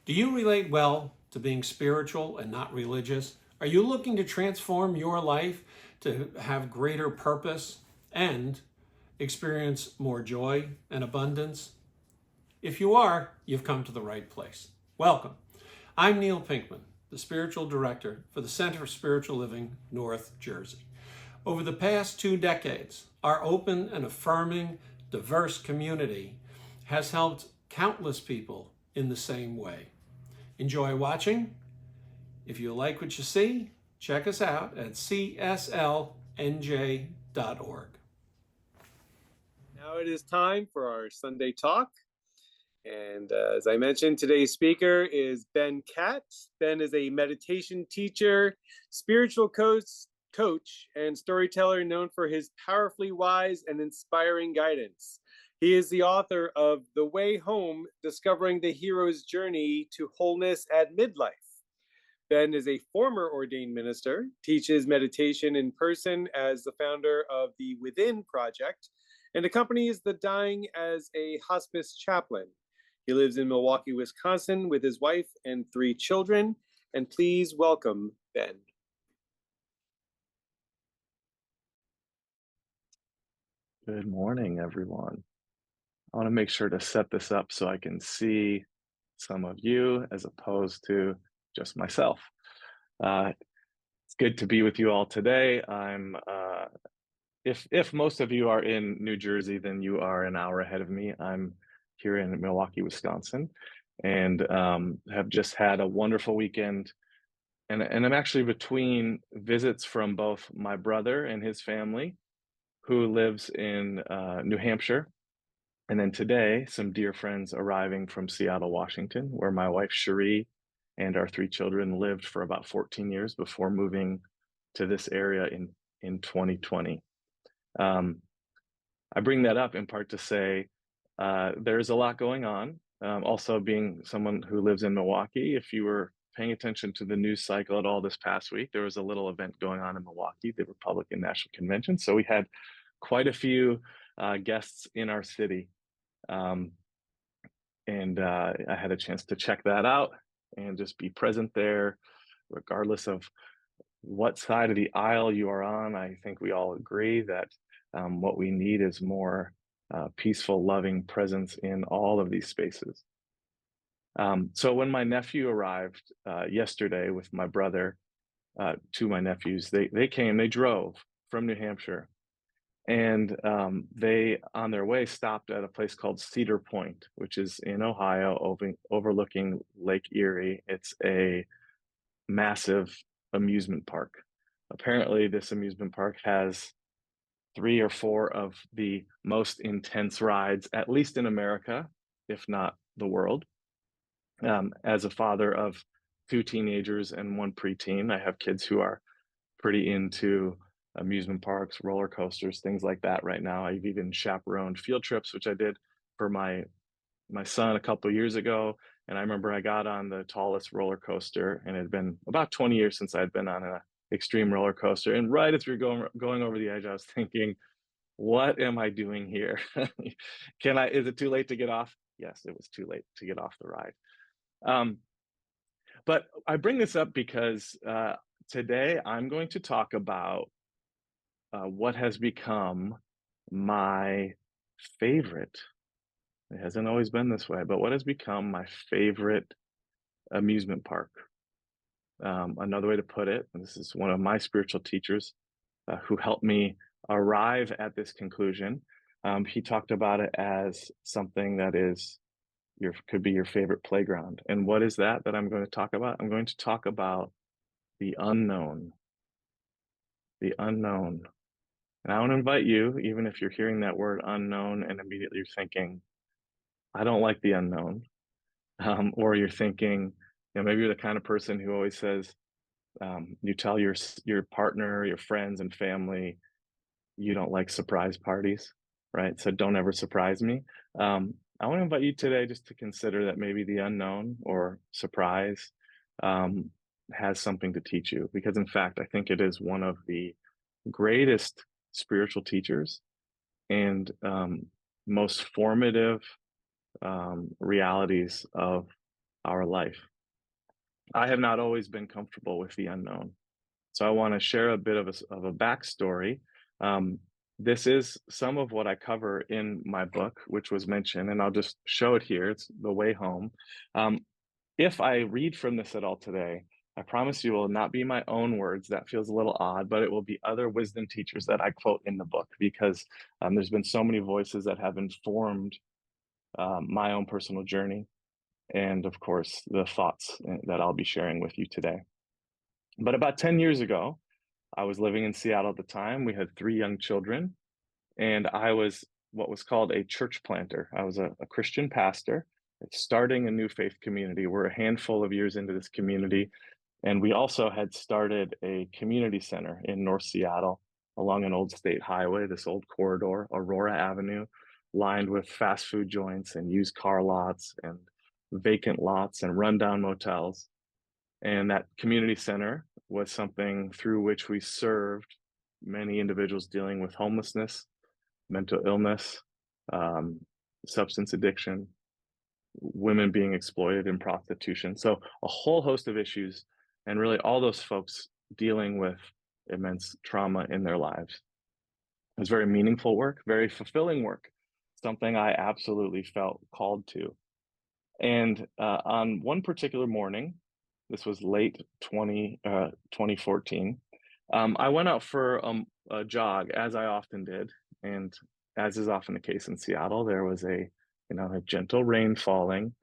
Do you relate well to being spiritual and not religious? Are you looking to transform your life to have greater purpose and experience more joy and abundance? If you are, you've come to the right place. Welcome. I'm Neil Pinkman, the spiritual director for the Center for Spiritual Living, North Jersey. Over the past 2 decades, our open and affirming, diverse community has helped countless people in the same way. Enjoy watching. If you like what you see, check us out at cslnj.org. Now it is time for our Sunday talk. And as I mentioned, today's speaker is Katt. Ben is a meditation teacher, spiritual coach, and storyteller known for his powerfully wise and inspiring guidance. He is the author of The Way Home, Discovering the Hero's Journey to Wholeness at Midlife. Ben is a former ordained minister, teaches meditation in person as the founder of the Within Project, and accompanies the dying as a hospice chaplain. He lives in Milwaukee, Wisconsin with his wife and 3 children. And please welcome Ben. Good morning, everyone. I want to make sure to set this up so I can see some of you as opposed to just myself. It's good to be with you all today. If most of you are in New Jersey, then you are an hour ahead of me. I'm here in Milwaukee, Wisconsin, and have just had a wonderful weekend. And I'm actually between visits from both my brother and his family, who lives in New Hampshire. And then today, some dear friends arriving from Seattle, Washington, where my wife, Cherie, and our 3 children lived for about 14 years before moving to this area in 2020. I bring that up in part to say there's a lot going on. Also, being someone who lives in Milwaukee, if you were paying attention to the news cycle at all this past week, there was a little event going on in Milwaukee, the Republican National Convention. So we had quite a few guests in our city. And I had a chance to check that out and just be present there, regardless of what side of the aisle you are on. I think we all agree that what we need is more peaceful, loving presence in all of these spaces. So when my nephew arrived yesterday with my brother, 2 my nephews, they drove from New Hampshire. And they, on their way, stopped at a place called Cedar Point, which is in Ohio, overlooking Lake Erie. It's a massive amusement park. Apparently, this amusement park has 3 or 4 of the most intense rides, at least in America, if not the world. As a father of 2 teenagers and 1 preteen, I have kids who are pretty into amusement parks, roller coasters, things like that right now. I've even chaperoned field trips, which I did for my son a couple of years ago. And I remember I got on the tallest roller coaster, and it had been about 20 years since I'd been on an extreme roller coaster. And right as we were going over the edge, I was thinking, what am I doing here? Is it too late to get off? Yes, it was too late to get off the ride. But I bring this up because today I'm going to talk about what has become my favorite. It hasn't always been this way, but what has become my favorite amusement park. Another way to put it, and this is one of my spiritual teachers who helped me arrive at this conclusion. He talked about it as something that is could be your favorite playground. And what is that I'm going to talk about? I'm going to talk about the unknown. The unknown. And I want to invite you, even if you're hearing that word unknown and immediately you're thinking, I don't like the unknown. Or you're thinking, maybe you're the kind of person who always says, you tell your partner, your friends and family, you don't like surprise parties, right? So don't ever surprise me. I want to invite you today just to consider that maybe the unknown or surprise has something to teach you. Because in fact, I think it is one of the greatest spiritual teachers and most formative realities of our life. I have not always been comfortable with the unknown. So I want to share a bit of a backstory. Um, this is some of what I cover in my book, which was mentioned, and I'll just show it here. It's The Way Home. Um, if I read from this at all today, I promise you will not be my own words. That feels a little odd, but it will be other wisdom teachers that I quote in the book because there's been so many voices that have informed my own personal journey and, of course, the thoughts that I'll be sharing with you today. But about 10 years ago, I was living in Seattle at the time. We had 3 young children, and I was what was called a church planter. I was a Christian pastor starting a new faith community. We're a handful of years into this community, and we also had started a community center in North Seattle along an old state highway, this old corridor, Aurora Avenue, lined with fast food joints and used car lots and vacant lots and rundown motels. And that community center was something through which we served many individuals dealing with homelessness, mental illness, um, substance addiction, women being exploited in prostitution. So a whole host of issues, and really all those folks dealing with immense trauma in their lives. It was very meaningful work, very fulfilling work, something I absolutely felt called to. And on one particular morning, this was late 2014, I went out for a jog, as I often did. And as is often the case in Seattle, there was a gentle rain falling.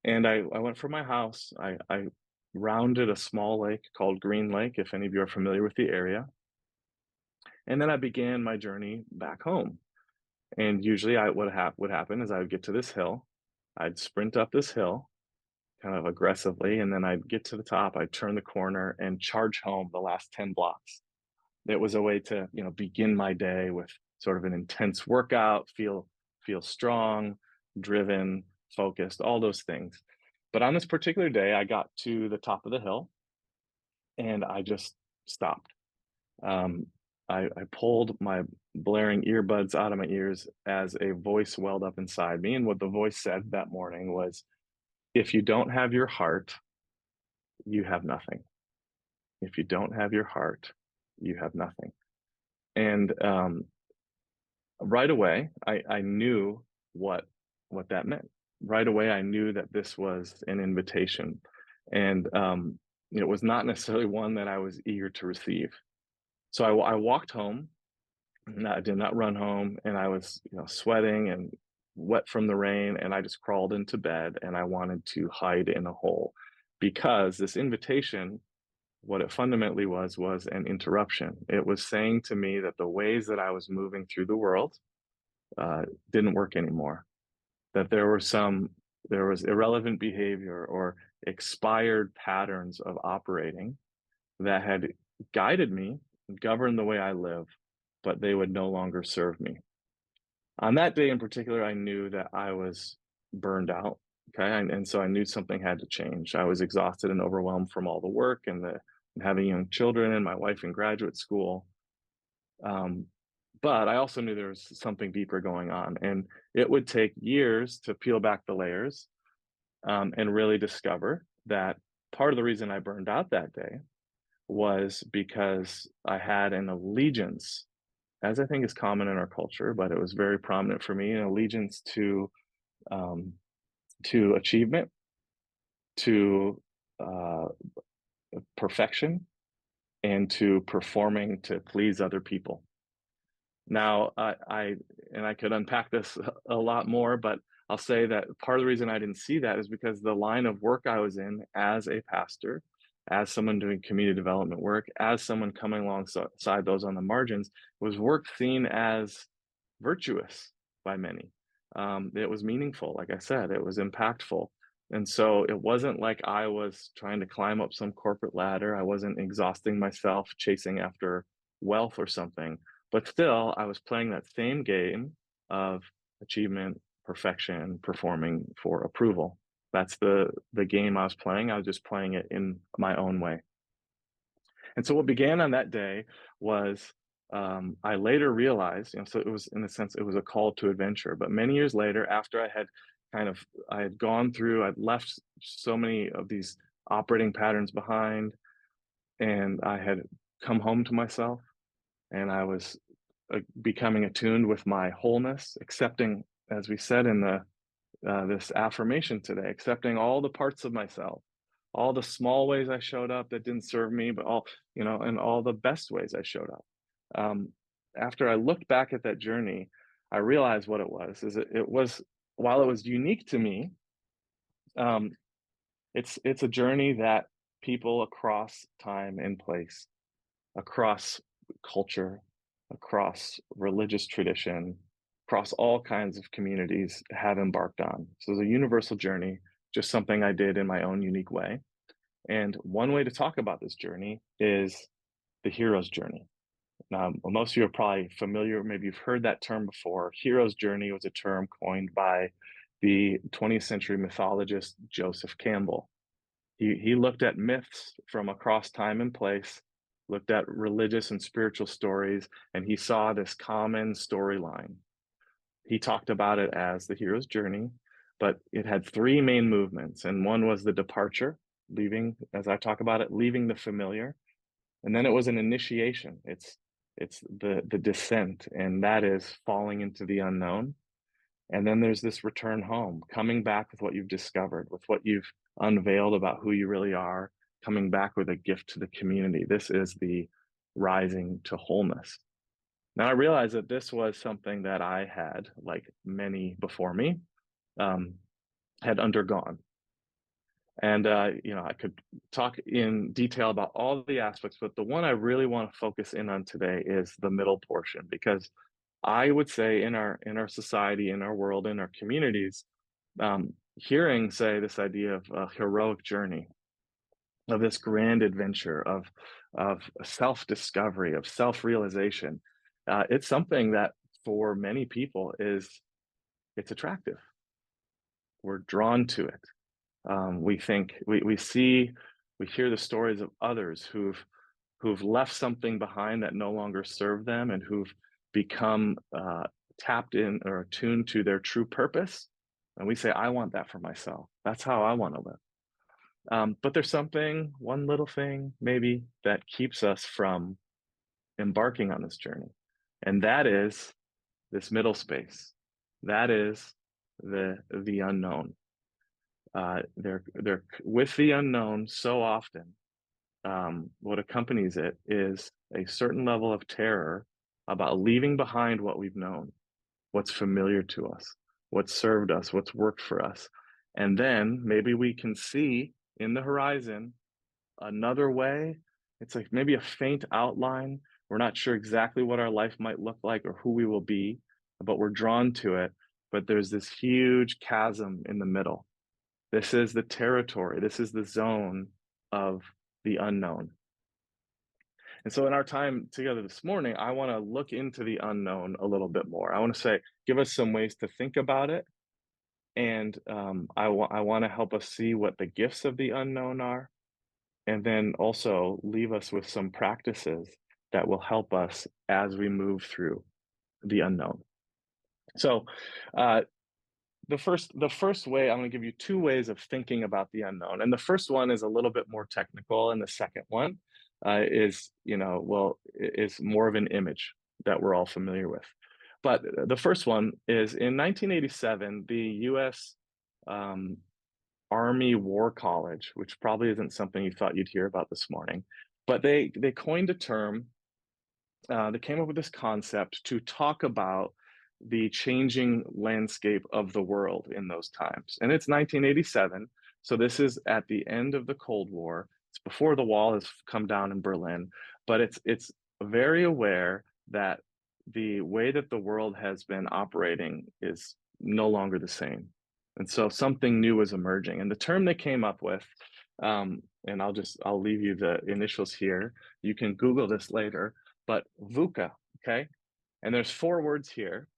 And I went from my house. I rounded a small lake called Green Lake, if any of you are familiar with the area. And then I began my journey back home. And usually what would happen is I would get to this hill. I'd sprint up this hill kind of aggressively, and then I'd get to the top, I'd turn the corner and charge home the last 10 blocks. It was a way to, begin my day with sort of an intense workout, feel strong, driven, focused, all those things. But on this particular day, I got to the top of the hill and I just stopped. Um, I pulled my blaring earbuds out of my ears as a voice welled up inside me. And what the voice said that morning was, if you don't have your heart, you have nothing. If you don't have your heart, you have nothing. And right away, I knew what that meant. Right away, I knew that this was an invitation, and it was not necessarily one that I was eager to receive. So I walked home. And I did not run home, and I was sweating and wet from the rain, and I just crawled into bed, and I wanted to hide in a hole because this invitation, what it fundamentally was an interruption. It was saying to me that the ways that I was moving through the world didn't work anymore, that there was irrelevant behavior or expired patterns of operating that had guided me, governed the way I live, but they would no longer serve me. On that day in particular, I knew that I was burned out. Okay. And so I knew something had to change. I was exhausted and overwhelmed from all the work and having young children and my wife in graduate school. But I also knew there was something deeper going on, and it would take years to peel back the layers and really discover that part of the reason I burned out that day was because I had an allegiance, as I think is common in our culture, but it was very prominent for me, an allegiance um, to achievement, to perfection, and to performing to please other people. Now, I could unpack this a lot more, but I'll say that part of the reason I didn't see that is because the line of work I was in as a pastor, as someone doing community development work, as someone coming alongside those on the margins, was work seen as virtuous by many. It was meaningful, like I said, it was impactful. And so it wasn't like I was trying to climb up some corporate ladder. I wasn't exhausting myself chasing after wealth or something. But still, I was playing that same game of achievement, perfection, performing for approval. That's the game I was playing. I was just playing it in my own way. And so what began on that day was I later realized, so it was, in a sense, it was a call to adventure. But many years later, after I had I had gone through, I'd left so many of these operating patterns behind, and I had come home to myself, and I was becoming attuned with my wholeness, accepting, as we said in the this affirmation today, accepting all the parts of myself, all the small ways I showed up that didn't serve me, but all, and all the best ways I showed up. After I looked back at that journey, I realized what it was. It was, while it was unique to me, um, it's a journey that people across time and place, across culture, across religious tradition, across all kinds of communities have embarked on. So it's a universal journey, just something I did in my own unique way. And one way to talk about this journey is the hero's journey. Now, most of you are probably familiar, maybe you've heard that term before. Hero's journey was a term coined by the 20th century mythologist Joseph Campbell. He looked at myths from across time and place, looked at religious and spiritual stories, and he saw this common storyline. He talked about it as the hero's journey, but it had three main movements. And one was the departure, leaving, as I talk about it, leaving the familiar. And then it was an initiation. It's the descent, and that is falling into the unknown. And then there's this return home, coming back with what you've discovered, with what you've unveiled about who you really are, coming back with a gift to the community. This is the rising to wholeness. Now, I realized that this was something that I had, like many before me, had undergone. And, I could talk in detail about all the aspects, but the one I really want to focus in on today is the middle portion, because I would say in our society, in our world, in our communities, hearing say this idea of a heroic journey, of this grand adventure, of self-discovery, of self-realization, it's something that for many people it's attractive. We're drawn to it. We think we see, we hear the stories of others who've left something behind that no longer served them, and who've become tapped in or attuned to their true purpose. And we say, I want that for myself. That's how I want to live. But there's something, one little thing maybe, that keeps us from embarking on this journey. And that is this middle space. That is the unknown. They're with the unknown so often. What accompanies it is a certain level of terror about leaving behind what we've known, what's familiar to us, what's served us, what's worked for us. And then maybe we can see in the horizon another way. It's like maybe a faint outline. We're not sure exactly what our life might look like or who we will be, but we're drawn to it. But there's this huge chasm in the middle. This is the territory. This is the zone of the unknown. And so in our time together this morning, I want to look into the unknown a little bit more. I want to say, give us some ways to think about it. And I want to help us see what the gifts of the unknown are. And then also leave us with some practices that will help us as we move through the unknown. So the first way, I'm going to give you two ways of thinking about the unknown. And the first one is a little bit more technical, and the second one is more of an image that we're all familiar with. But the first one is in 1987, the U.S. Army War College, which probably isn't something you thought you'd hear about this morning, but they coined a term. They came up with this concept to talk about the changing landscape of the world in those times. And it's 1987, so this is at the end of the Cold War. It's before the wall has come down in Berlin, but it's very aware that the way that the world has been operating is no longer the same. And so something new is emerging. And the term they came up with, and I'll leave you the initials here. You can Google this later, but VUCA, okay? And there's 4 words here.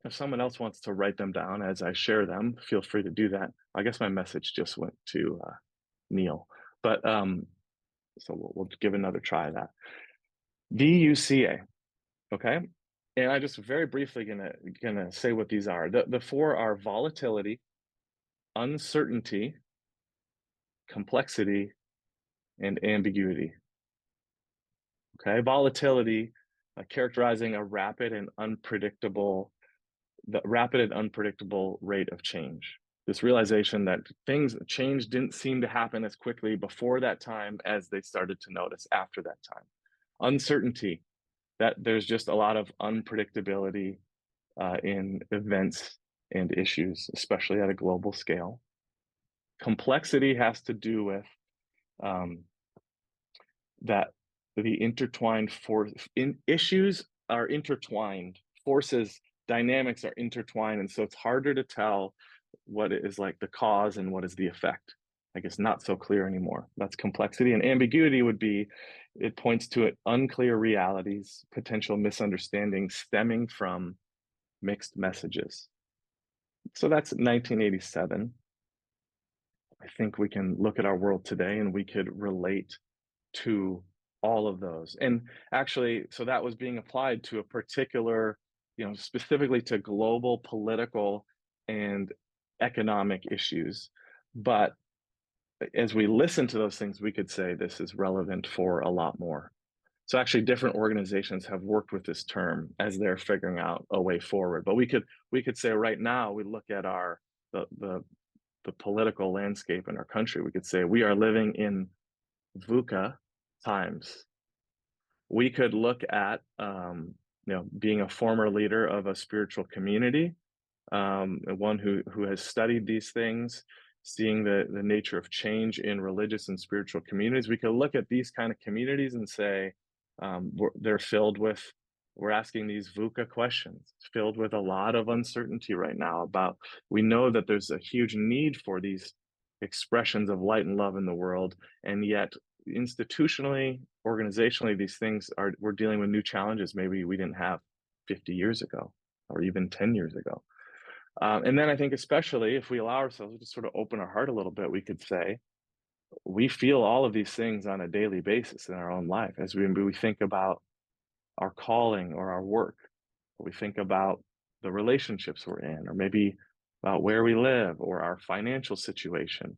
If someone else wants to write them down as I share them, feel free to do that. I guess my message just went to Neil, but so we'll give another try of that. VUCA, okay? And I just very briefly gonna say what these are. The four are volatility, uncertainty, complexity, and ambiguity. Okay, volatility, characterizing a rapid and unpredictable rate of change. This realization that change didn't seem to happen as quickly before that time as they started to notice after that time. Uncertainty, that there's just a lot of unpredictability in events and issues, especially at a global scale. Complexity has to do with um, that the intertwined issues are intertwined, forces, dynamics are intertwined, and so it's harder to tell what is like the cause and what is the effect. I guess not so clear anymore. That's complexity. And ambiguity would be, it points to it, unclear realities, potential misunderstandings stemming from mixed messages. So that's 1987. I think we can look at our world today and we could relate to all of those. And actually, so that was being applied to a particular, specifically to global political and economic issues. But as we listen to those things, we could say this is relevant for a lot more. So actually different organizations have worked with this term as they're figuring out a way forward. But we could say right now, we look at the political landscape in our country, we could say we are living in VUCA times. We could look at being a former leader of a spiritual community, one who has studied these things, seeing the nature of change in religious and spiritual communities. We could look at these kind of communities and say they're filled with, we're asking these VUCA questions, filled with a lot of uncertainty right now about, we know that there's a huge need for these expressions of light and love in the world, and yet institutionally, organizationally, we're dealing with new challenges maybe we didn't have 50 years ago or even 10 years ago. And then I think especially if we allow ourselves to sort of open our heart a little bit, we could say we feel all of these things on a daily basis in our own life as we think about our calling or our work, or we think about the relationships we're in, or maybe about where we live or our financial situation.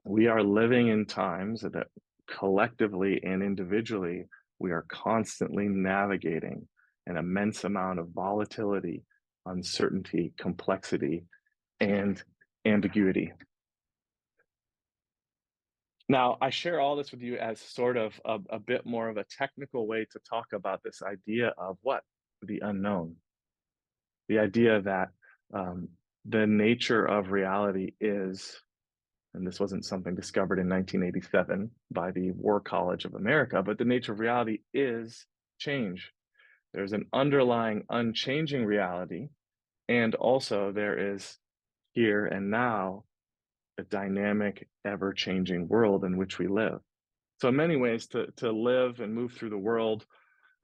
We are living in times that collectively and individually, we are constantly navigating an immense amount of volatility, uncertainty, complexity, and ambiguity. Now, I share all this with you as sort of a bit more of a technical way to talk about this idea of what? The unknown. The idea that the nature of reality is, and this wasn't something discovered in 1987 by the War College of America, but the nature of reality is change. There's an underlying unchanging reality, and also there is here and now a dynamic, ever-changing world in which we live. So in many ways, to live and move through the world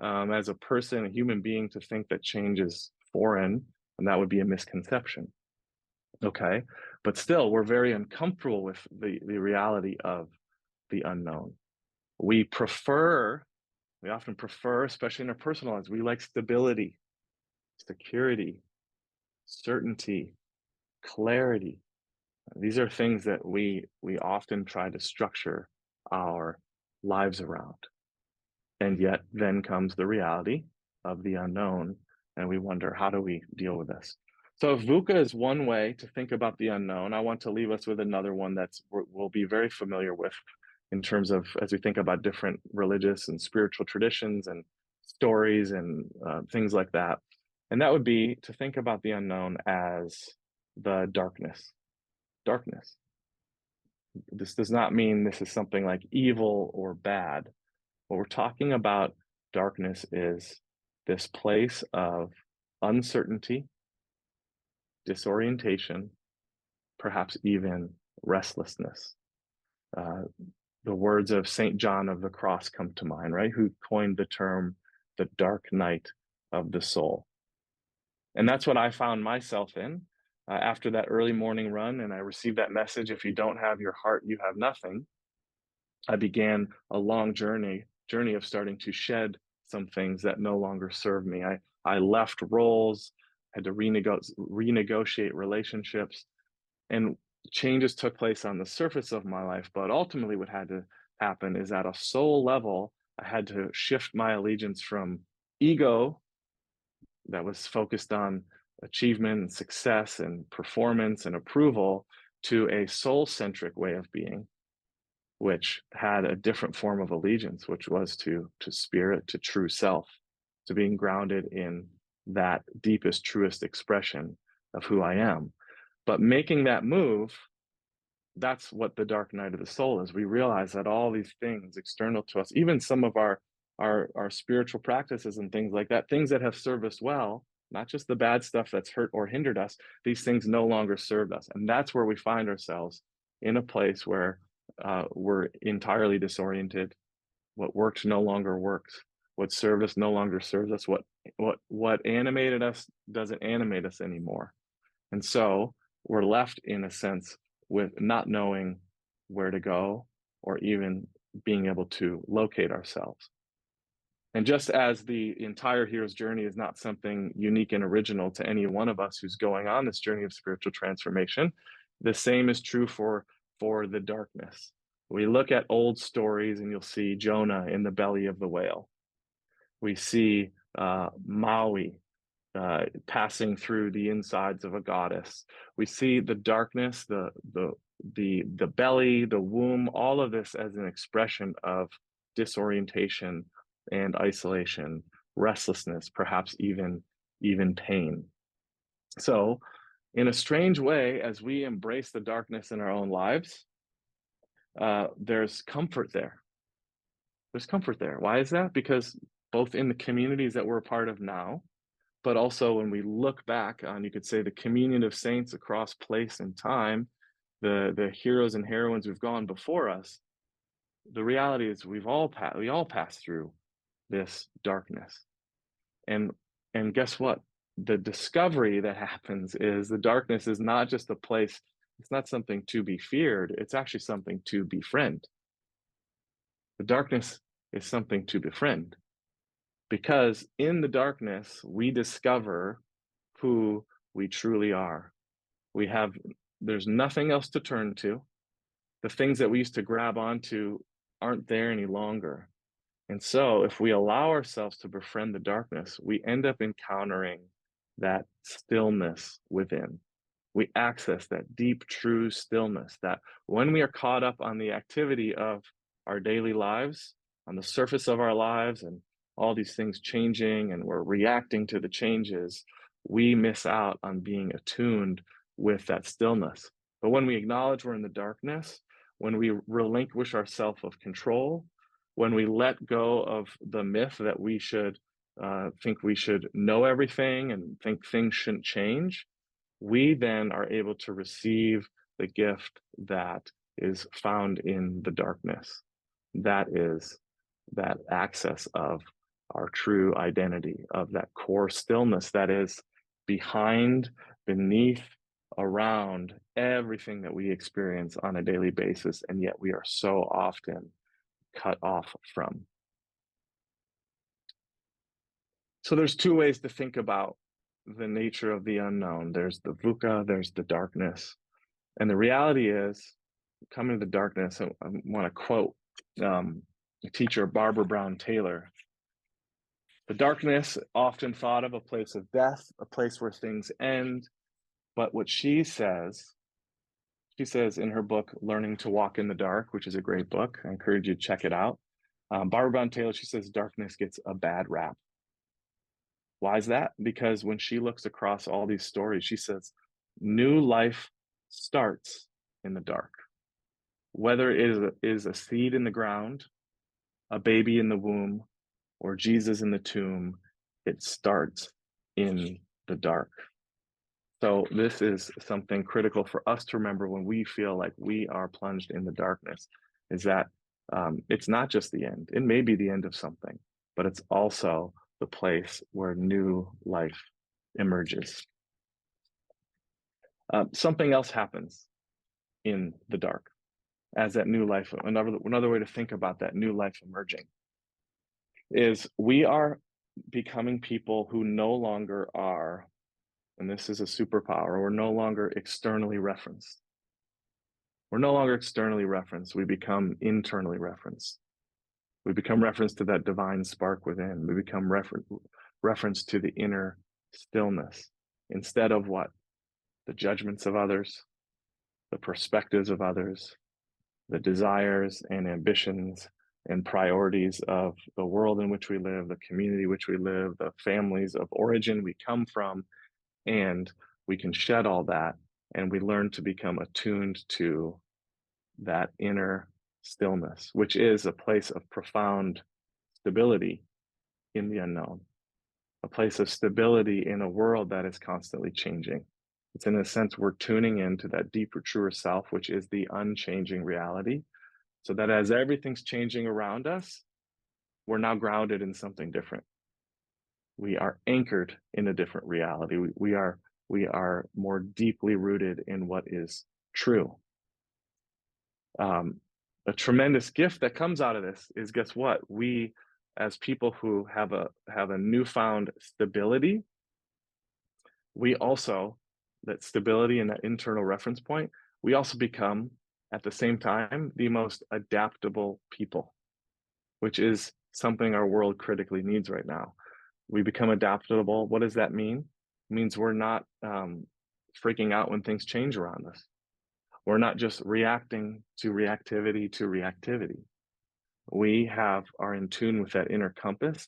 as a person, a human being, to think that change is foreign, and that would be a misconception. Okay, but still, we're very uncomfortable with the reality of the unknown. We often prefer, especially in our personal lives, we like stability, security, certainty, clarity. These are things that we often try to structure our lives around. And yet then comes the reality of the unknown, and we wonder, how do we deal with this? So VUCA is one way to think about the unknown. I want to leave us with another one we'll be very familiar with in terms of, as we think about different religious and spiritual traditions and stories and things like that. And that would be to think about the unknown as the darkness. Darkness. This does not mean this is something like evil or bad. What we're talking about, darkness, is this place of uncertainty, disorientation, perhaps even restlessness. The words of St. John of the Cross come to mind, right? Who coined the term the dark night of the soul. And that's what I found myself in after that early morning run. And I received that message, if you don't have your heart, you have nothing. I began a long journey of starting to shed some things that no longer serve me. I left roles, had to renegotiate relationships, and changes took place on the surface of my life. But ultimately, what had to happen is at a soul level, I had to shift my allegiance from ego that was focused on achievement and success and performance and approval to a soul centric way of being, which had a different form of allegiance, which was to spirit, to true self, to being grounded in that deepest, truest expression of who I am. But making that move, that's what the dark night of the soul is. We realize that all these things external to us, even some of our spiritual practices and things like that, things that have served us well, not just the bad stuff that's hurt or hindered us, these things no longer served us. And that's where we find ourselves, in a place where we're entirely disoriented. What worked no longer works. What served us no longer serves us. What animated us doesn't animate us anymore. And so we're left, in a sense, with not knowing where to go or even being able to locate ourselves. And just as the entire hero's journey is not something unique and original to any one of us who's going on this journey of spiritual transformation, the same is true for the darkness. We look at old stories and you'll see Jonah in the belly of the whale. We see Maui passing through the insides of a goddess. We see the darkness, the belly, the womb, all of this as an expression of disorientation and isolation, restlessness, perhaps even pain. So, in a strange way, as we embrace the darkness in our own lives, there's comfort there. There's comfort there. Why is that? Because both in the communities that we're a part of now, but also when we look back on, you could say, the communion of saints across place and time, the heroes and heroines who've gone before us, the reality is we all pass through this darkness. And guess what? The discovery that happens is the darkness is not just a place, it's not something to be feared, it's actually something to befriend. The darkness is something to befriend, because in the darkness we discover who we truly are. There's nothing else to turn to. The things that we used to grab onto aren't there any longer. And so if we allow ourselves to befriend the darkness, we end up encountering that stillness within. We access that deep, true stillness that when we are caught up on the activity of our daily lives, on the surface of our lives, and all these things changing, and we're reacting to the changes, we miss out on being attuned with that stillness. But when we acknowledge we're in the darkness, when we relinquish our self of control, when we let go of the myth that we should think we should know everything and think things shouldn't change, we then are able to receive the gift that is found in the darkness. That is that access of our true identity, of that core stillness that is behind, beneath, around everything that we experience on a daily basis, and yet we are so often cut off from. So there's two ways to think about the nature of the unknown. There's the VUCA, there's the darkness. And the reality is, coming to the darkness, I want to quote teacher Barbara Brown Taylor. The darkness, often thought of a place of death, a place where things end. But what she says in her book, Learning to Walk in the Dark, which is a great book, I encourage you to check it out. Barbara Brown Taylor, she says, darkness gets a bad rap. Why is that? Because when she looks across all these stories, she says, new life starts in the dark. Whether it is a seed in the ground, a baby in the womb, or Jesus in the tomb, it starts in the dark. So this is something critical for us to remember when we feel like we are plunged in the darkness, is that it's not just the end. It may be the end of something, but it's also the place where new life emerges. Something else happens in the dark as that new life, another way to think about that new life emerging. is we are becoming people who no longer are, and this is a superpower, we're no longer externally referenced. We're no longer externally referenced. We become internally referenced. We become reference to that divine spark within. We become reference to the inner stillness instead of what? The judgments of others, the perspectives of others, the desires and ambitions and priorities of the world in which we live, the community in which we live, the families of origin we come from, and we can shed all that and we learn to become attuned to that inner stillness, which is a place of profound stability in the unknown, a place of stability in a world that is constantly changing. It's in a sense we're tuning into that deeper, truer self, which is the unchanging reality, so that as everything's changing around us, we're now grounded in something different. We are anchored in a different reality. We are more deeply rooted in what is true. A tremendous gift that comes out of this is, guess what? We, as people who have a newfound stability, we also, that stability and that internal reference point, we also become at the same time the most adaptable people, which is something our world critically needs right now. We become adaptable. What does that mean? It means we're not freaking out when things change around us. We're not just reacting to reactivity. We are in tune with that inner compass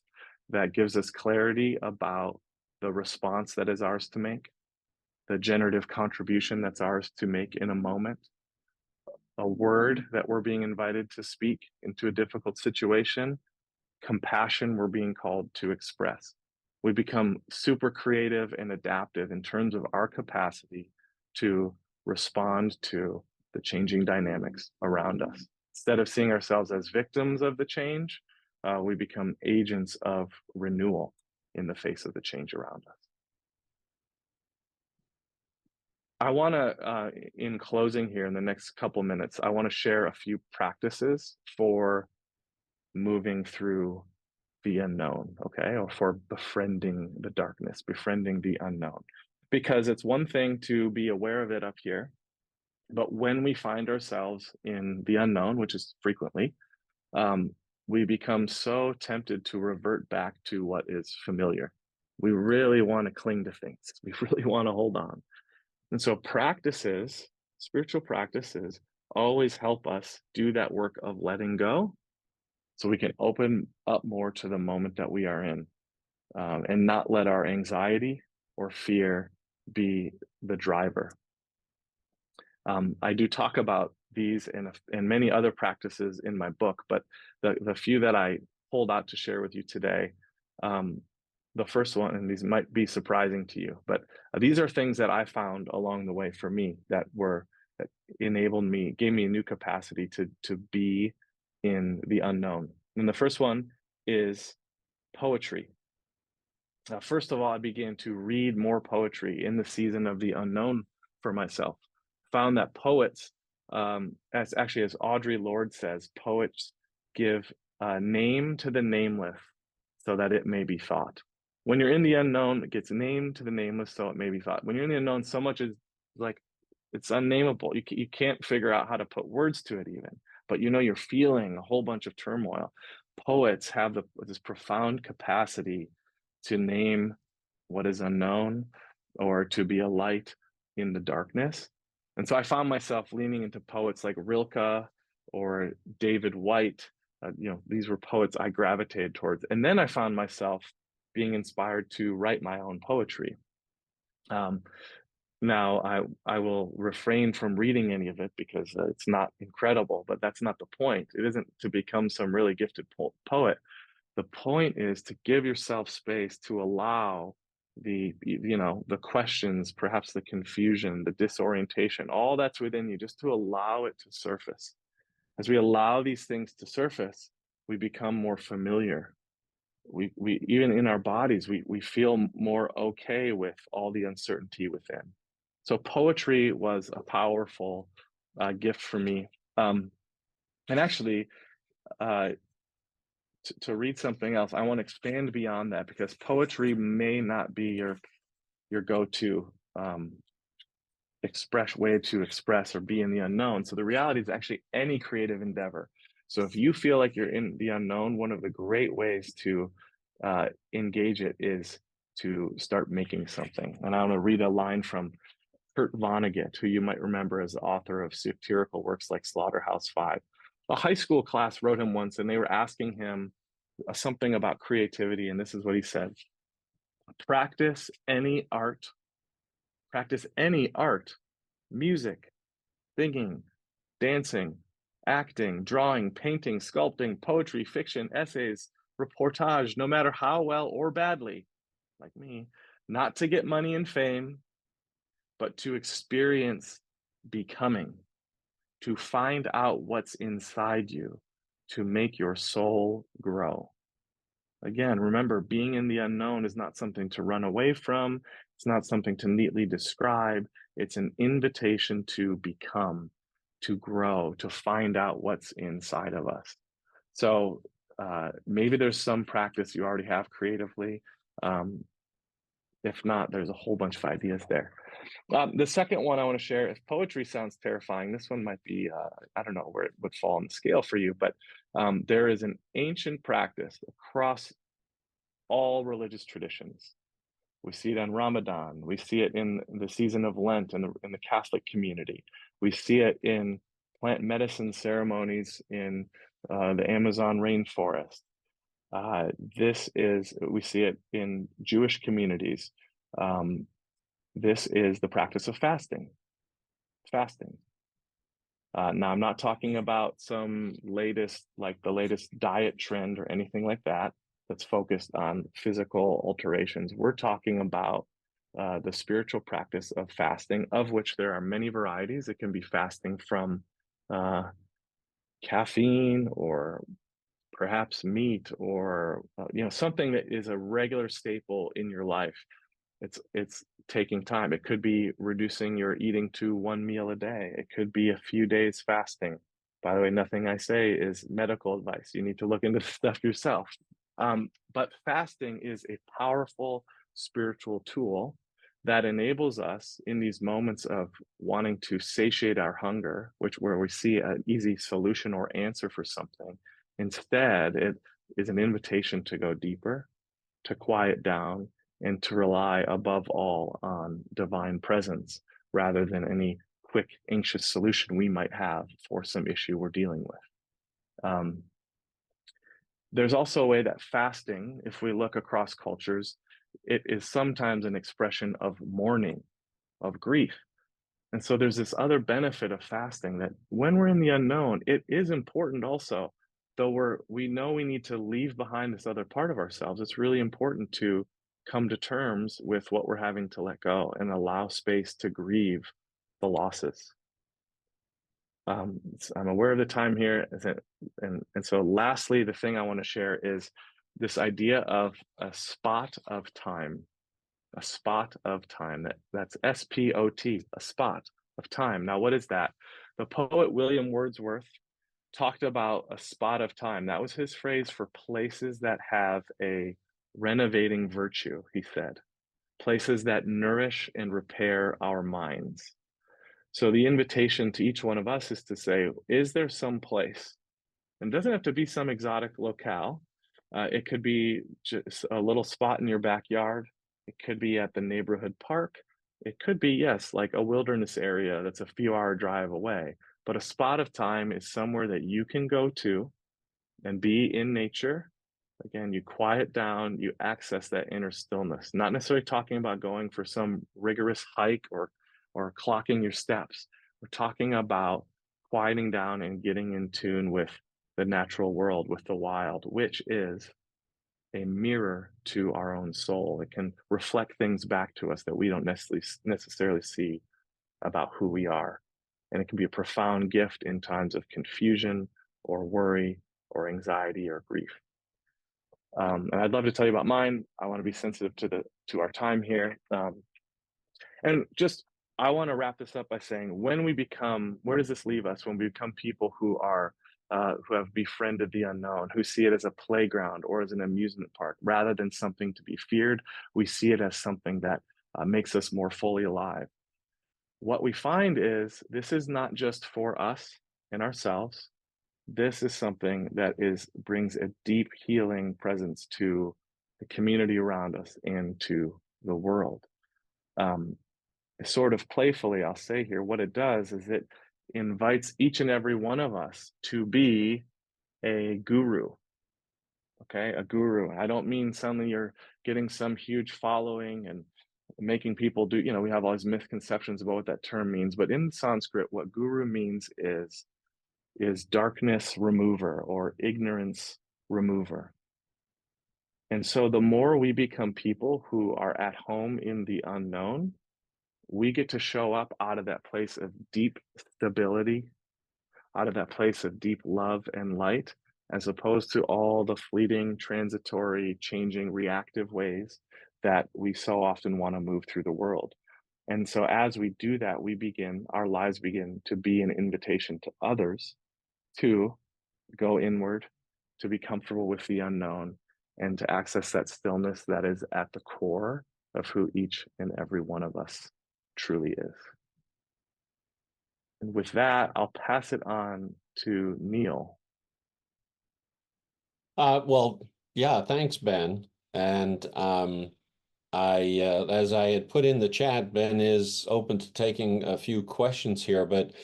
that gives us clarity about the response that is ours to make, the generative contribution that's ours to make in a moment, a word that we're being invited to speak into a difficult situation, compassion we're being called to express. We become super creative and adaptive in terms of our capacity to respond to the changing dynamics around us. Instead of seeing ourselves as victims of the change, we become agents of renewal in the face of the change around us. I want to, in closing here in the next couple minutes, I want to share a few practices for moving through the unknown, okay, or for befriending the darkness, befriending the unknown. Because it's one thing to be aware of it up here, but when we find ourselves in the unknown, which is frequently, we become so tempted to revert back to what is familiar. We really want to cling to things. We really want to hold on. And so practices, spiritual practices, always help us do that work of letting go so we can open up more to the moment that we are in, and not let our anxiety or fear be the driver. I do talk about these and many other practices in my book, but the few that I pulled out to share with you today, the first one, and these might be surprising to you, but these are things that I found along the way for me that enabled me, gave me a new capacity to be in the unknown. And the first one is poetry. First of all, I began to read more poetry in the season of the unknown for myself. Found that poets, as Audre Lorde says, poets give a name to the nameless so that it may be thought. When you're in the unknown, it gets named to the nameless so it may be thought. When you're in the unknown, so much is like, it's unnameable. You can't figure out how to put words to it even, but you know you're feeling a whole bunch of turmoil. Poets have this profound capacity to name what is unknown or to be a light in the darkness. And so I found myself leaning into poets like Rilke or David White. These were poets I gravitated towards. And then I found myself being inspired to write my own poetry. Now, I will refrain from reading any of it because it's not incredible, but that's not the point. It isn't to become some really gifted poet. The point is to give yourself space to allow the questions, perhaps the confusion, the disorientation, all that's within you, just to allow it to surface. As we allow these things to surface, we become more familiar. We even in our bodies, we feel more okay with all the uncertainty within. So poetry was a powerful gift for me. And actually, to read something else, I want to expand beyond that, because poetry may not be your go-to way to express or be in the unknown. So the reality is actually any creative endeavor. So if you feel like you're in the unknown, one of the great ways to engage it is to start making something. And I want to read a line from Kurt Vonnegut, who you might remember as the author of satirical works like Slaughterhouse-Five. A high school class wrote him once, and they were asking him something about creativity, and this is what he said: practice any art, music, singing, dancing, acting, drawing, painting, sculpting, poetry, fiction, essays, reportage, no matter how well or badly, like me, not to get money and fame, but to experience becoming, to find out what's inside you, to make your soul grow. Again, remember, being in the unknown is not something to run away from. It's not something to neatly describe. It's an invitation to become, to grow, to find out what's inside of us. So maybe there's some practice you already have creatively. If not, there's a whole bunch of ideas there. The second one I want to share, if poetry sounds terrifying, this one might be, I don't know where it would fall on the scale for you, but there is an ancient practice across all religious traditions. We see it on Ramadan. We see it in the season of Lent in the Catholic community. We see it in plant medicine ceremonies in the Amazon rainforest. We see it in Jewish communities. This is the practice of fasting. Now, I'm not talking about some the latest diet trend or anything like that that's focused on physical alterations. We're talking about the spiritual practice of fasting, of which there are many varieties. It can be fasting from caffeine, or perhaps meat, or something that is a regular staple in your life. It's taking time. It could be reducing your eating to one meal a day. It could be a few days fasting. By the way, nothing I say is medical advice. You need to look into this stuff yourself. But fasting is a powerful spiritual tool that enables us in these moments of wanting to satiate our hunger, where we see an easy solution or answer for something. Instead, it is an invitation to go deeper, to quiet down, and to rely above all on divine presence rather than any quick, anxious solution we might have for some issue we're dealing with. There's also a way that fasting, if we look across cultures, it is sometimes an expression of mourning, of grief. And so there's this other benefit of fasting, that when we're in the unknown, it is important also, though we know we need to leave behind this other part of ourselves. It's really important to come to terms with what we're having to let go and allow space to grieve the losses. I'm aware of the time here, and so lastly, the thing I want to share is this idea of a spot of time. A spot of time. That's S-P-O-T, a spot of time. Now, what is that? The poet William Wordsworth talked about a spot of time. That was his phrase for places that have a renovating virtue, he said. Places that nourish and repair our minds. So the invitation to each one of us is to say, is there some place? And it doesn't have to be some exotic locale. It could be just a little spot in your backyard. It could be at the neighborhood park. It could be, yes, like a wilderness area that's a few-hour drive away. But a spot of time is somewhere that you can go to and be in nature. Again, you quiet down, you access that inner stillness. Not necessarily talking about going for some rigorous hike or clocking your steps. We're talking about quieting down and getting in tune with the natural world, with the wild, which is a mirror to our own soul. It can reflect things back to us that we don't necessarily see about who we are. And it can be a profound gift in times of confusion or worry or anxiety or grief. And I'd love to tell you about mine. I want to be sensitive to our time here. And just, I want to wrap this up by saying, where does this leave us when we become people who are who have befriended the unknown, who see it as a playground or as an amusement park rather than something to be feared. We see it as something that makes us more fully alive. What we find is this is not just for us and ourselves. This is something that brings a deep healing presence to the community around us and to the world. Um, Sort of playfully, I'll say here, what it does is it invites each and every one of us to be a guru. Okay, a guru. I don't mean suddenly you're getting some huge following and making people do, we have all these misconceptions about what that term means, but in Sanskrit, what guru means is darkness remover or ignorance remover. And so the more we become people who are at home in the unknown, we get to show up out of that place of deep stability, out of that place of deep love and light, as opposed to all the fleeting, transitory, changing, reactive ways that we so often want to move through the world. And so as we do that, our lives begin to be an invitation to others to go inward, to be comfortable with the unknown, and to access that stillness that is at the core of who each and every one of us truly is. And with that, I'll pass it on to Neil. Well, yeah, thanks, Ben. And as I had put in the chat, Ben is open to taking a few questions here. But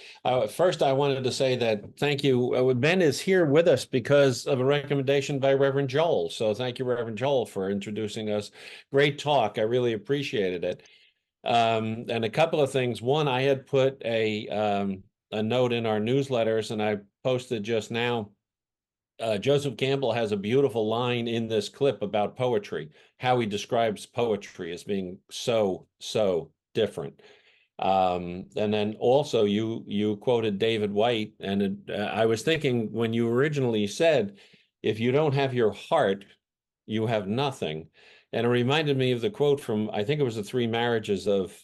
first, I wanted to say that thank you. Ben is here with us because of a recommendation by Reverend Joel. So thank you, Reverend Joel, for introducing us. Great talk. I really appreciated it. And a couple of things. One, I had put a note in our newsletters, and I posted just now. Joseph Campbell has a beautiful line in this clip about poetry, how he describes poetry as being so, so different. And then also you quoted David White, and I was thinking when you originally said, if you don't have your heart, you have nothing. And it reminded me of the quote from, I think it was the Three Marriages of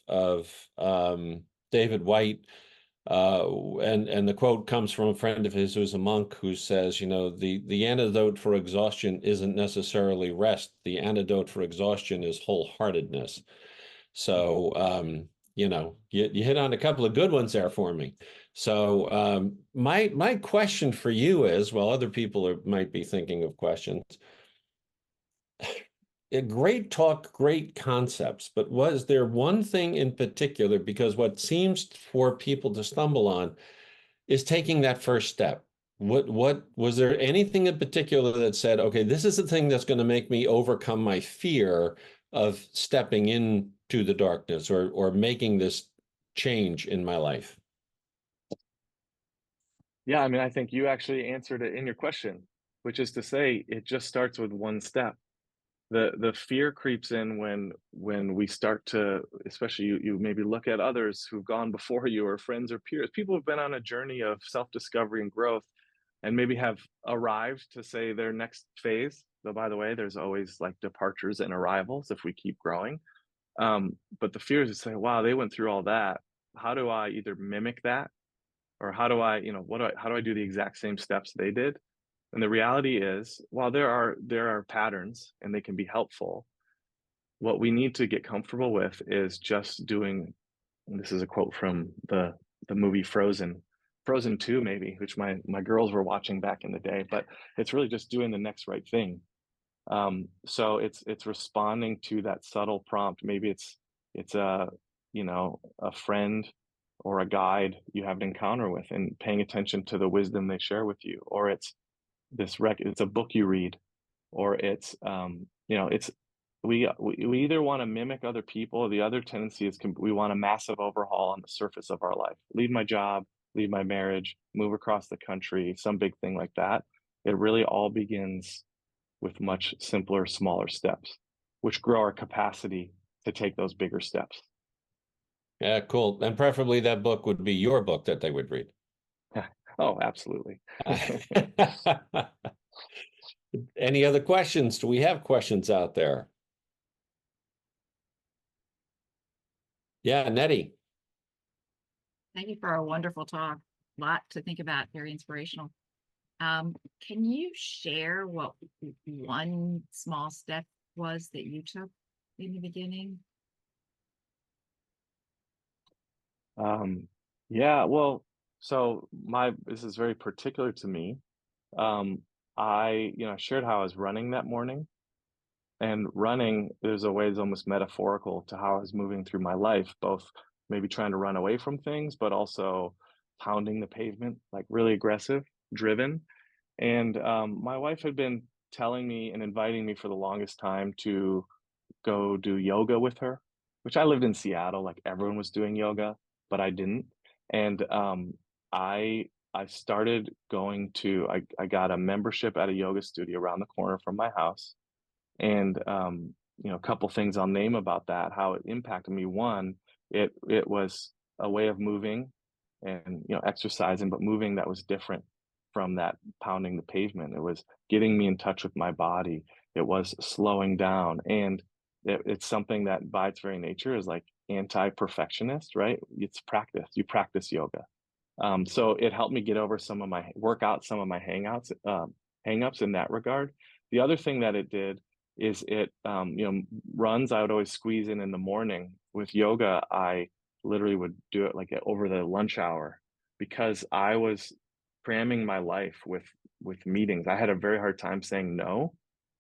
David White. And the quote comes from a friend of his who's a monk who says, the antidote for exhaustion isn't necessarily rest. The antidote for exhaustion is wholeheartedness. So, you hit on a couple of good ones there for me. So my question for you is, well, other people might be thinking of questions. A great talk, great concepts, but was there one thing in particular? Because what seems for people to stumble on is taking that first step. What was there anything in particular that said, okay, this is the thing that's going to make me overcome my fear of stepping into the darkness or making this change in my life? Yeah, I mean, I think you actually answered it in your question, which is to say it just starts with one step. The fear creeps in when we start to, especially you maybe look at others who've gone before you or friends or peers, people who've been on a journey of self-discovery and growth and maybe have arrived to say their next phase. Though, by the way, there's always like departures and arrivals if we keep growing. But the fear is to say, wow, they went through all that. How do I either mimic that, or how do I, how do I do the exact same steps they did? And the reality is, while there are patterns and they can be helpful, what we need to get comfortable with is just doing, and this is a quote from the movie Frozen, Frozen 2 maybe, which my girls were watching back in the day, but it's really just doing the next right thing. So it's responding to that subtle prompt. Maybe it's a friend or a guide you have an encounter with and paying attention to the wisdom they share with you, or it's a book you read, or it's we either want to mimic other people, or the other tendency is we want a massive overhaul on the surface of our life, leave my job, leave my marriage, move across the country, some big thing like that. It really all begins with much simpler, smaller steps, which grow our capacity to take those bigger steps. Yeah, cool. And preferably that book would be your book that they would read. Oh, absolutely. Any other questions? Do we have questions out there? Yeah, Nettie. Thank you for a wonderful talk. A lot to think about, very inspirational. Can you share what one small step was that you took in the beginning? Yeah, well, so this is very particular to me. I shared how I was running that morning, and running, there's a way is almost metaphorical to how I was moving through my life, both maybe trying to run away from things, but also pounding the pavement, like really aggressive, driven. And my wife had been telling me and inviting me for the longest time to go do yoga with her, which I lived in Seattle, like everyone was doing yoga, but I didn't. And I started going to I got a membership at a yoga studio around the corner from my house. And a couple things I'll name about that, how it impacted me. One, it was a way of moving and exercising, but moving that was different from that pounding the pavement. It was getting me in touch with my body. It was slowing down, and it's something that by its very nature is like anti-perfectionist, right? It's practice. You practice yoga. So it helped me get over some of my hangouts, hangups in that regard. The other thing that it did is runs I would always squeeze in the morning. With yoga, I literally would do it like over the lunch hour because I was cramming my life with meetings. I had a very hard time saying no.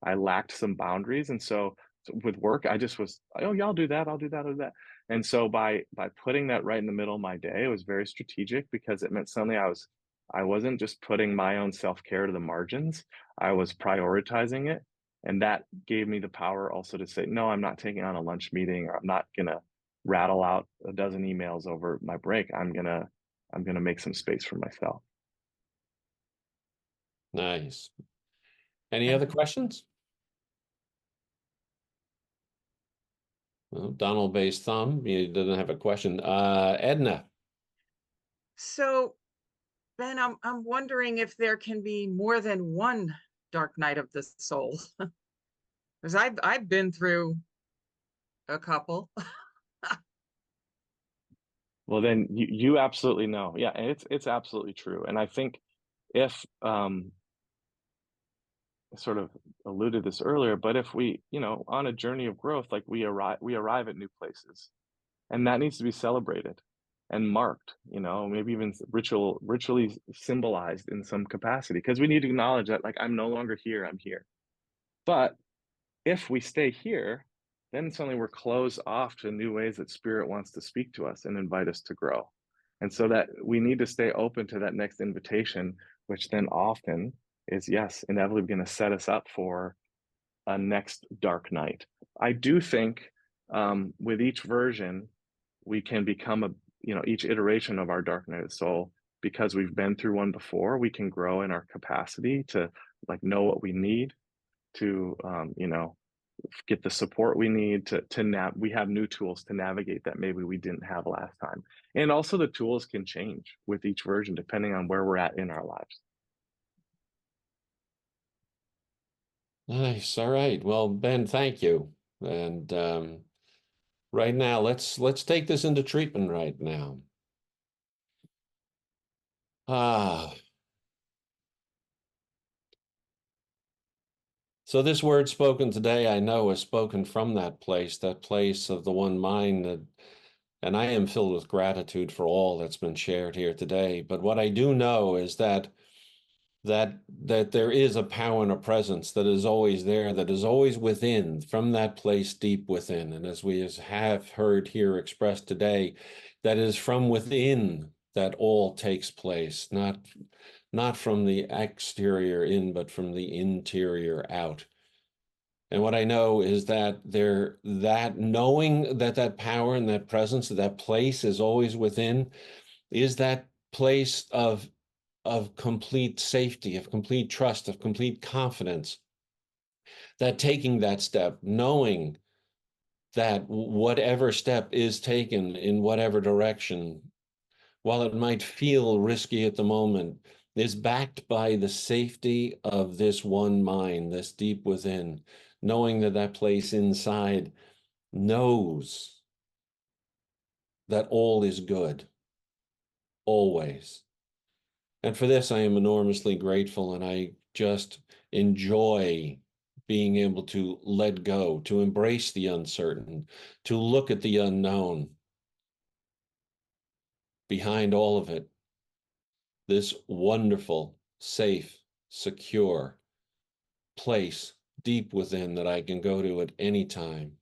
I lacked some boundaries, and so with work, I just was, oh yeah, I'll do that, I'll do that, I'll do that. And so by putting that right in the middle of my day, it was very strategic because it meant suddenly I wasn't just putting my own self-care to the margins. I was prioritizing it. And that gave me the power also to say, no, I'm not taking on a lunch meeting, or I'm not gonna rattle out a dozen emails over my break. I'm gonna make some space for myself. Nice. Any other questions? Well, Donald Bay's thumb, he doesn't have a question. Edna. So, Ben, I'm wondering if there can be more than one dark night of the soul. Because I've been through a couple. Well, then you absolutely know. Yeah, and it's absolutely true. And I think if I sort of alluded this earlier, but if we, on a journey of growth, like we arrive at new places, and that needs to be celebrated and marked, maybe even ritually symbolized in some capacity, because we need to acknowledge that, like, I'm no longer here, I'm here. But if we stay here, then suddenly we're closed off to new ways that spirit wants to speak to us and invite us to grow. And so that we need to stay open to that next invitation, which then often is, yes, inevitably going to set us up for a next dark night. I do think with each version, we can become each iteration of our dark night of the soul, because we've been through one before, we can grow in our capacity to like know what we need to get the support we need we have new tools to navigate that maybe we didn't have last time. And also the tools can change with each version depending on where we're at in our lives. Nice. All right. Well, Ben, thank you. And right now, let's take this into treatment right now. Ah. So this word spoken today, I know, is spoken from that place of the one mind, and I am filled with gratitude for all that's been shared here today. But what I do know is that there is a power and a presence that is always there, that is always within, from that place deep within. And as we have heard here expressed today, that is from within that all takes place, not from the exterior in, but from the interior out. And what I know is that that knowing that power and that presence, that place is always within, is that place of complete safety, of complete trust, of complete confidence. That taking that step, knowing that whatever step is taken in whatever direction, while it might feel risky at the moment, is backed by the safety of this one mind, this deep within, knowing that place inside knows that all is good, always. And for this, I am enormously grateful, and I just enjoy being able to let go, to embrace the uncertain, to look at the unknown. Behind all of it, this wonderful, safe, secure place deep within that I can go to at any time,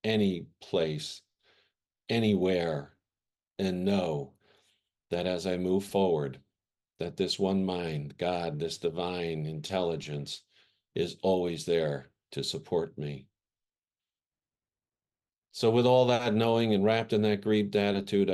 any place, anywhere, and know that as I move forward, that this one mind, God, this divine intelligence is always there to support me. So with all that knowing and wrapped in that gratitude,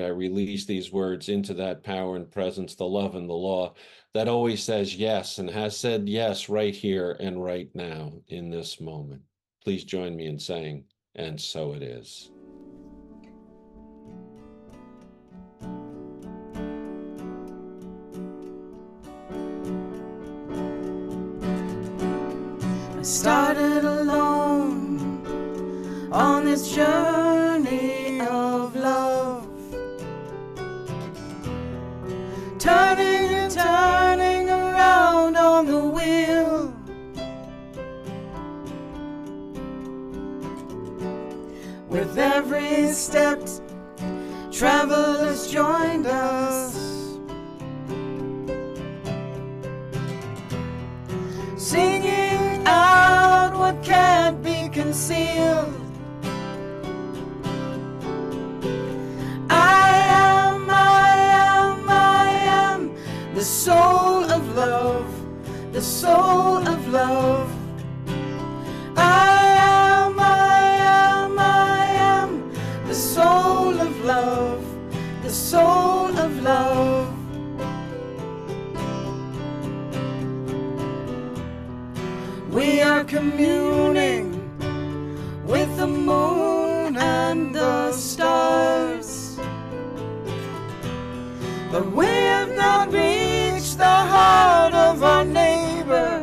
I release these words into that power and presence, the love and the law that always says yes and has said yes right here and right now in this moment. Please join me in saying, and so it is. I started alone on this journey of love, turning and turning around on the wheel. With every step, travelers joined us, singing out what can't be concealed. The soul of love, the soul of love. I am the soul of love, the soul of love. We are communing with the moon and the stars, but we have not reached the heart of our neighbor.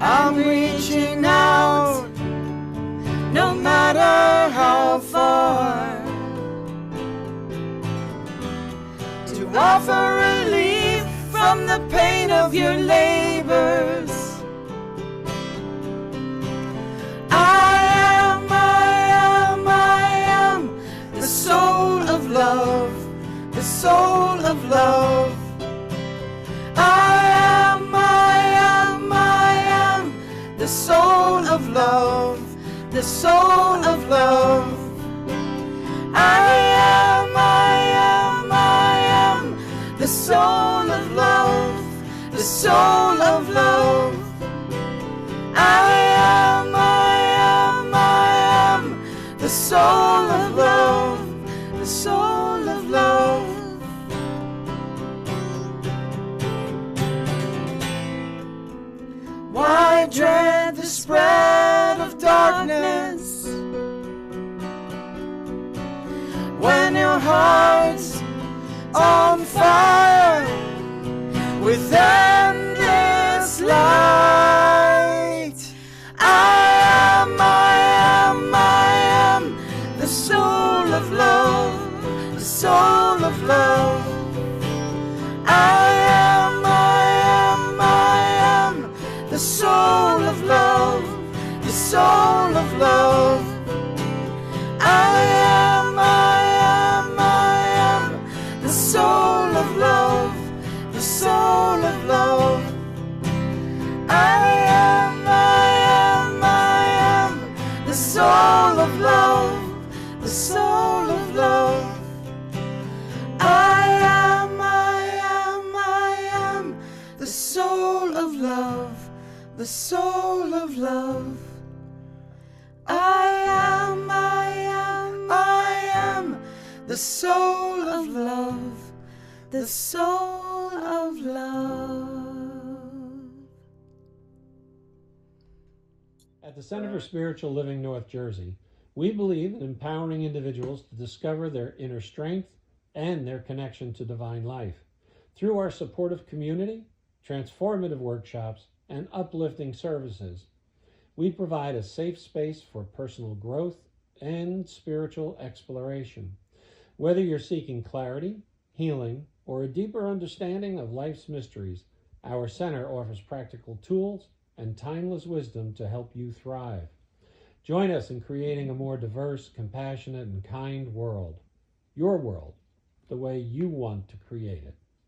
I'm reaching out, no matter how far, to offer relief from the pain of your labors. The soul of love, the soul of love. I am the soul of love, the soul of love. I am the soul of love, the soul of love. I am the soul of love, the soul of love. Why dread the spread of darkness when your heart's on fire with endless light? I am the soul of love, the soul of love. I am the soul of love, the soul of love. I am the soul of love, the soul of love. I am the soul of love, the soul of love. I am the soul of love, the soul of love. I am the soul of love, the soul of love. At the Center for Spiritual Living North Jersey, we believe in empowering individuals to discover their inner strength and their connection to divine life. Through our supportive community, transformative workshops, and uplifting services, we provide a safe space for personal growth and spiritual exploration. Whether you're seeking clarity, healing, or a deeper understanding of life's mysteries, our center offers practical tools and timeless wisdom to help you thrive. Join us in creating a more diverse, compassionate, and kind world. Your world, the way you want to create it.